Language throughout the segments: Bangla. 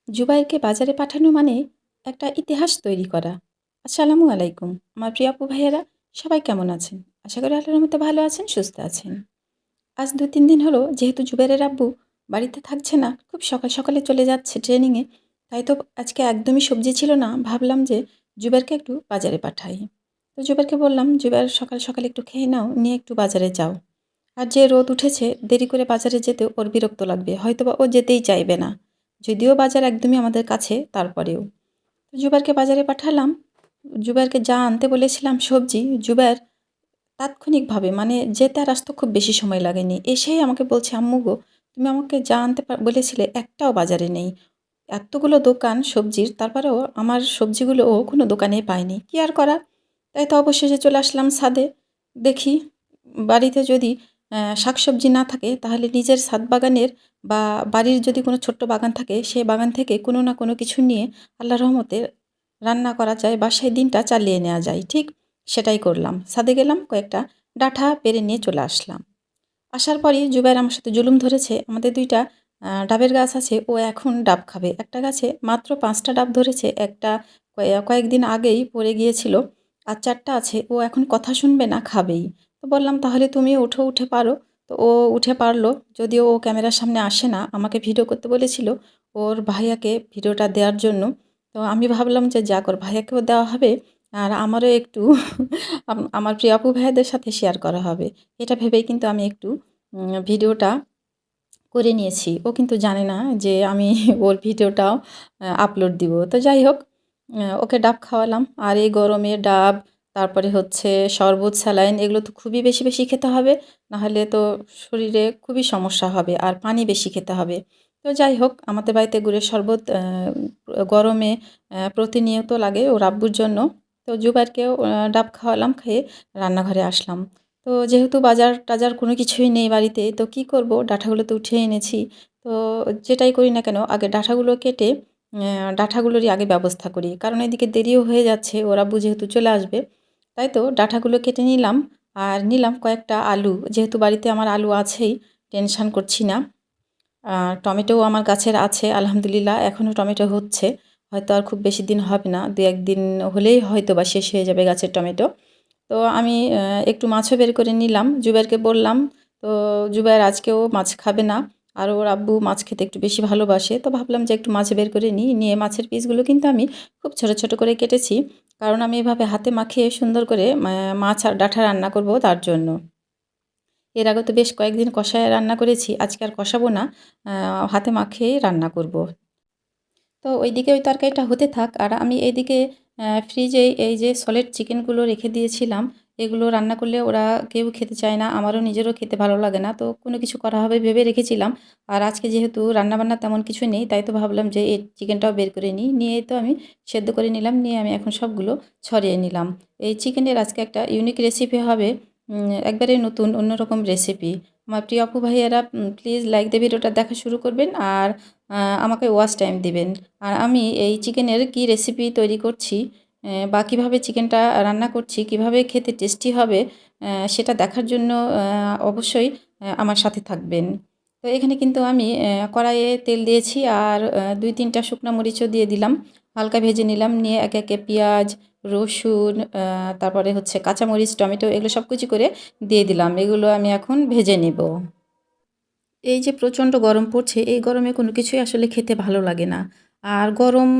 জুবাইরকে বাজারে পাঠানো মানে একটা ইতিহাস তৈরি করা। আসসালামু আলাইকুম। আমার প্রিয় আপু ভাইয়েরা সবাই কেমন আছেন? আশা করি আল্লাহর রহমতে ভালো আছেন, সুস্থ আছেন। আজ ২-৩ দিন হলো যেহেতু জুবাইরের আব্বু বাড়িতে থাকছে না, খুব সকাল সকালে চলে যাচ্ছে ট্রেনিংয়ে। তাই তো আজকে একদমই সবজি ছিল না। ভাবলাম যে জুবাইরকে একটু বাজারে পাঠাই। তো জুবাইরকে বললাম, "জুবাইর সকাল সকালে একটু খেয়ে নাও, নিয়ে একটু বাজারে যাও।" আর যে রোদ উঠেছে, দেরি করে বাজারে যেতে ওর বিরক্ত লাগবে। হয়তোবা ও যেতেই চাইবে না। যদিও বাজার একদমই আমাদের কাছে, তারপরেও। তো জুবাইরকে বাজারে পাঠালাম। জুবাইরকে যা আনতে বলেছিলাম সবজি, জুবাইর তাৎক্ষণিকভাবে মানে যেতে আর আসতে খুব বেশি সময় লাগেনি। এসেই আমাকে বলছে, "আম্মু গো, তুমি আমাকে যা আনতে বলেছিলে একটাও বাজারে নেই। এতগুলো দোকান সবজির, তারপরেও আমার সবজিগুলো ও কোনো দোকানেই পায়নি। কি আর করার?" তাই তো অবশেষে চলে আসলাম ছাদে। দেখি বাড়িতে যদি শাকসবজি না থাকে তাহলে নিজের ছাদ বাগানের বা বাড়ির যদি কোনো ছোট্ট বাগান থাকে সে বাগান থেকে কোনো না কোনো কিছু নিয়ে আল্লাহর রহমতে রান্না করা যায় বা সেই দিনটা চালিয়ে নেওয়া যায়। ঠিক সেটাই করলাম। ছাদে গেলাম, কয়েকটা ডাঁটা পেড়ে নিয়ে চলে আসলাম। আসার পরেই জুবাইর আমার সাথে জুলুম ধরেছে। আমাদের ২ টা ডাবের গাছ আছে। ও এখন ডাব খাবে। একটা গাছে মাত্র ৫ টা ডাব ধরেছে। একটা কয়েকদিন আগেই পড়ে গিয়েছিল। আর ৪ টা আছে। ও এখন কথা শুনবে না, খাবেই। তো বললাম, "তাহলে তুমিও উঠো, উঠে পারো।" তো ও উঠে পারল। যদিও ও ক্যামেরার সামনে আসে না। আমাকে ভিডিও করতে বলেছিল ওর ভাইয়াকে ভিডিওটা দেওয়ার জন্য। তো আমি ভাবলাম যে যাক, ওর ভাইয়াকেও দেওয়া হবে আর আমারও একটু আমার প্রিয় আপু ভাইয়াদের সাথে শেয়ার করা হবে। এটা ভেবেই কিন্তু আমি একটু ভিডিওটা করে নিয়েছি। ও কিন্তু জানে না যে আমি ওর ভিডিওটাও আপলোড দিব। তো যাই হোক, ওকে ডাব খাওয়ালাম। আর এই গরমে ডাব, তারপরে হচ্ছে শরবত, স্যালাইন এগুলো তো খুবই বেশি, বেশি খেতে হবে। নাহলে তো শরীরে খুবই সমস্যা হবে। আর পানি বেশি খেতে হবে। তো যাই হোক, আমাদের বাড়িতে গুড়ের শরবত গরমে প্রতিনিয়ত লাগে ওর আব্বুর জন্য। তো জুবাইরকেও ডাব খাওয়ালাম, খেয়ে রান্নাঘরে আসলাম। তো যেহেতু বাজার-টাজার কোনো কিছুই নেই বাড়িতে, তো কি করব? ডাঁটাগুলো তো উঠিয়ে এনেছি। তো যেটাই করি না কেন, আগে ডাঁটাগুলো কেটে ডাঁটাগুলোরই আগে ব্যবস্থা করি। কারণ এদিকে দেরিও হয়ে যাচ্ছে, ওর আব্বু যেহেতু চলে আসবে। তাই তো ডাঁটাগুলো কেটে নিলাম। আর নিলাম কয়েকটা আলু। যেহেতু বাড়িতে আমার আলু আছেই, টেনশন করছি না। আর টমেটোও আমার গাছের আছে আলহামদুলিল্লাহ। এখনও টমেটো হচ্ছে। হয়তো আর খুব বেশি দিন হবে না। ২-১ দিন হলেই হয়তোবা শেষ হয়ে যাবে গাছের টমেটো। তো আমি একটু মাছও বের করে নিলাম। জুবাইরকে বললাম, তো জুবাইর আজকেও মাছ খাবে না। আর ওর আব্বু মাছ খেতে একটু বেশি ভালোবাসে। তো ভাবলাম যে একটু মাছ বের করে নিই। নিয়ে মাছের পিসগুলো কিন্তু আমি খুব ছোট, ছোট করে কেটেছি। কারণ আমি এভাবে হাতে মাখিয়ে সুন্দর করে মাছ আর ডাঁটা রান্না করব তার জন্য। এর আগে তো বেশ কয়েকদিন কষায় রান্না করেছি। আজকে আর কষাবো না। হাতে মাখিয়েই রান্না করব। তো ওইদিকে ওই তরকারিটা হতে থাক আর আমি এইদিকে ফ্রিজে এই যে সলিড চিকেনগুলো রেখে দিয়েছিলাম। এগুলো রান্না করলে ওরা কেউ খেতে চায় না, আমারও নিজেরও খেতে ভালো লাগে না। তো কোনো কিছু করা হবে ভেবে রেখেছিলাম। আর আজকে যেহেতু রান্নাবান্না তেমন কিছু নেই, তাই তো ভাবলাম যে এই চিকেনটাও বের করে নিই। নিয়েই তো আমি সেদ্ধ করে নিলাম। নিয়ে আমি এখন সবগুলো ছড়িয়ে নিলাম। এই চিকেনের আজকে একটা ইউনিক রেসিপি হবে। একবারে নতুন অন্যরকম রেসিপি। আমার প্রিয় আপু ভাইয়ারা প্লিজ লাইক দিয়ে ভিডিওটা দেখা শুরু করবেন আর আমাকে ওয়াচ টাইম দিবেন। আর আমি এই চিকেনের কি রেসিপি তৈরি করছি বা কীভাবে চিকেনটা রান্না করছি, কিভাবে খেতে টেস্টি হবে সেটা দেখার জন্য অবশ্যই আমার সাথে থাকবেন। তো এখানে কিন্তু আমি কড়াইয়ে তেল দিয়েছি আর ২-৩ টা শুকনা মরিচও দিয়ে দিলাম। হালকা ভেজে নিলাম। নিয়ে একে, একে পেঁয়াজ, রসুন, তারপরে হচ্ছে কাঁচামরিচ, টমেটো এগুলো সব কুচি করে দিয়ে দিলাম। এগুলো আমি এখন ভেজে নেব। এই যে প্রচণ্ড গরম পড়ছে, এই গরমে কোনো কিছুই আসলে খেতে ভালো লাগে না। আর গরম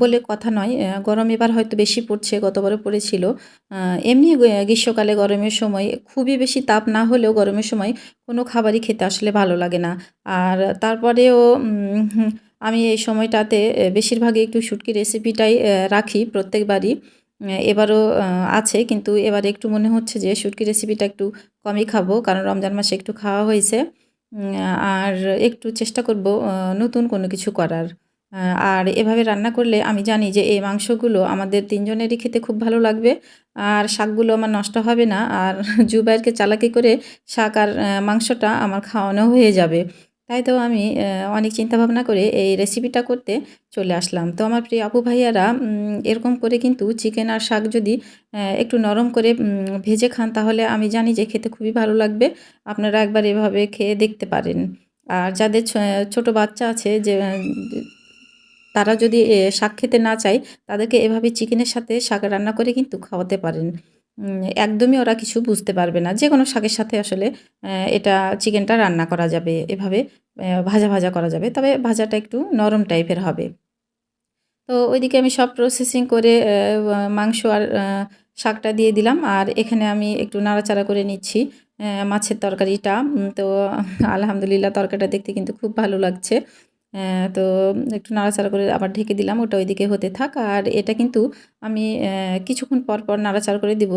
বলে কথা নয়, গরম এবার হয়তো বেশি পড়ছে, গতবারও পড়েছিল। আ এমনি গ্রীষ্মকালে গরমের সময় খুবই বেশি তাপ না হলেও গরমের সময় কোনো খাবারই খেতে আসলে ভালো লাগে না। আর তারপরেও আমি এই সময়টাতে বেশিরভাগই একটু শুটকির রেসিপিটাই রাখি প্রত্যেকবারই। এবারও আছে, কিন্তু এবারে একটু মনে হচ্ছে যে শুটকির রেসিপিটা একটু কমই খাবো, কারণ রমজান মাসে একটু খাওয়া হয়েছে। আর একটু চেষ্টা করব নতুন কোনো কিছু করার। আ আর এভাবে রান্না করলে আমি জানি যে এই মাংসগুলো আমাদের ৩ জনেরই খেতে খুব ভালো লাগবে। আর শাকগুলো আমার নষ্ট হবে না। আর জুবায়েরকে চালাকি করে শাক আর মাংসটা আমার খাওয়ানো হয়ে যাবে। তাই তো আমি অনেক চিন্তাভাবনা করে এই রেসিপিটা করতে চলে আসলাম। তো আমার প্রিয় আপু ভাইয়ারা এরকম করে কিন্তু চিকেন আর শাক যদি একটু নরম করে ভেজে খান, তাহলে আমি জানি যে খেতে খুবই ভালো লাগবে। আপনারা একবার এভাবে খেয়ে দেখতে পারেন। আর যাদের ছোট বাচ্চা আছে যে তারা যদি শাক খেতে না চায় তাদেরকে এভাবে চিকেনের সাথে শাক রান্না করে কিন্তু খাওয়াতে পারেন। একদমই ওরা কিছু বুঝতে পারবে না। যেকোনো শাকের সাথে আসলে এটা চিকেনটা রান্না করা যাবে। এভাবে ভাজা, ভাজা করা যাবে। তবে ভাজাটা একটু নরম টাইপের হবে। তো ওইদিকে আমি সব প্রসেসিং করে মাংস আর শাকটা দিয়ে দিলাম। আর এখানে আমি একটু নাড়াচাড়া করে নিচ্ছি মাছের তরকারিটা। তো আলহামদুলিল্লাহ তরকারিটা দেখতে কিন্তু খুব ভালো লাগছে। তো একটু নাড়াচাড়া করে আবার ঢেকে দিলাম, ওটা ওইদিকে হতে থাক। আর এটা কিন্তু আমি কিছুক্ষণ পর, পর নাড়াচাড়া করে দিব।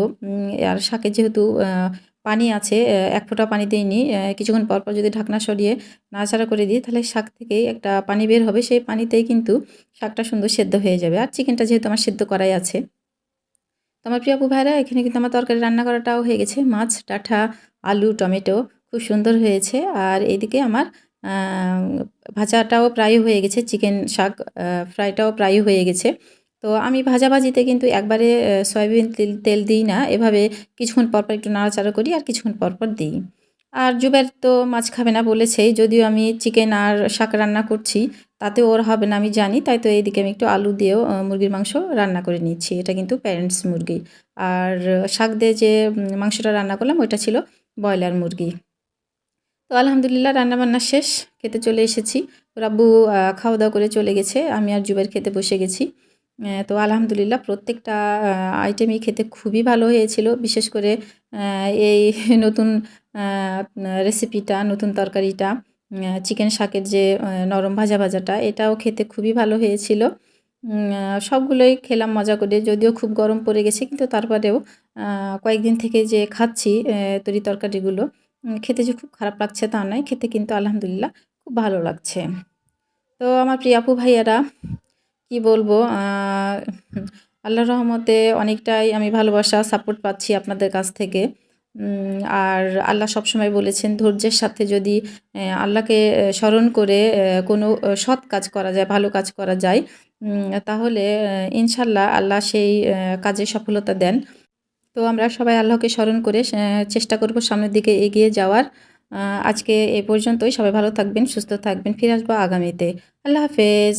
আর শাকে যেহেতু পানি আছে, এক ফোঁটা পানি দেইনি। কিছুক্ষণ পর, পর যদি ঢাকনা সরিয়ে নাড়াচাড়া করে দিই তাহলে শাক থেকেই একটা পানি বের হবে। সেই পানিতেই কিন্তু শাকটা সুন্দর সেদ্ধ হয়ে যাবে। আর চিকেনটা যেহেতু আমার সেদ্ধ করাই আছে। তো আমার প্রিয় আপু ভাইরা, এখানে কিন্তু আমার তরকারি রান্না করাটাও হয়ে গেছে। মাছ, ডাঁটা, আলু, টমেটো খুব সুন্দর হয়েছে। আর এদিকে আমার আ ভাজাটাও প্রায় হয়ে গেছে। চিকেন শাক ফ্রাইটাও প্রায় হয়ে গেছে। তো আমি ভাজাভাজিতে কিন্তু একবারে সয়াবিন তেল দিই না। এভাবে কিছুক্ষণ পর, পর একটু নাড়াচাড়া করি আর কিছুক্ষণ পর, পর দিই। আর জুবাইর তো মাছ খাবে না বলেছেই। যদিও আমি চিকেন আর শাক রান্না করছি, তাতেও ওর হবে না আমি জানি। তাই তো এইদিকে আমি একটু আলু দিয়েও মুরগির মাংস রান্না করে নিচ্ছি। এটা কিন্তু প্যারেন্টস মুরগি। আর শাক দিয়ে যে মাংসটা রান্না করলাম ওইটা ছিল ব্রয়লার মুরগি। তো আলহামদুলিল্লাহ রান্নাবান্না শেষ। খেতে চলে এসেছি। ওর আব্বু খাওয়া-দাওয়া করে চলে গেছে। আমি আর জুবাইর খেতে বসে গেছি। তো আলহামদুলিল্লাহ প্রত্যেকটা আইটেমই খেতে খুবই ভালো হয়েছিল। বিশেষ করে এই নতুন আ রেসিপিটা, নতুন তরকারিটা, চিকেন শাকের যে নরম ভাজাটা এটাও খেতে খুবই ভালো হয়েছিল। সবগুলোই খেলাম মজা করে। যদিও খুব গরম পড়ে গেছে কিন্তু তারপরেও আ কয়েকদিন থেকে যে খাচ্ছি তরি তরকারিগুলো, খেতে যে খুব খারাপ লাগছে তা নয়। খেতে কিন্তু আলহামদুলিল্লাহ খুব ভালো লাগছে। তো আমার প্রিয় আপু ভাইয়ারা, কি বলবো, আল্লাহর রহমতে অনেকটাই আমি ভালোবাসা সাপোর্ট পাচ্ছি আপনাদের কাছ থেকে। আর আল্লাহ সবসময় বলেছেন ধৈর্যের সাথে যদি আল্লাহকে স্মরণ করে কোনো সৎ কাজ করা যায়, ভালো কাজ করা যায়, তাহলে ইনশাল্লাহ আল্লাহ সেই কাজে সফলতা দেন। তো আমরা সবাই আল্লাহকে স্মরণ করে চেষ্টা করব সামনের দিকে এগিয়ে যাওয়ার। আজকে এ পর্যন্তই। সবাই ভালো থাকবেন, সুস্থ থাকবেন। ফিরে আসবো আগামীতে। আল্লাহ হাফেজ।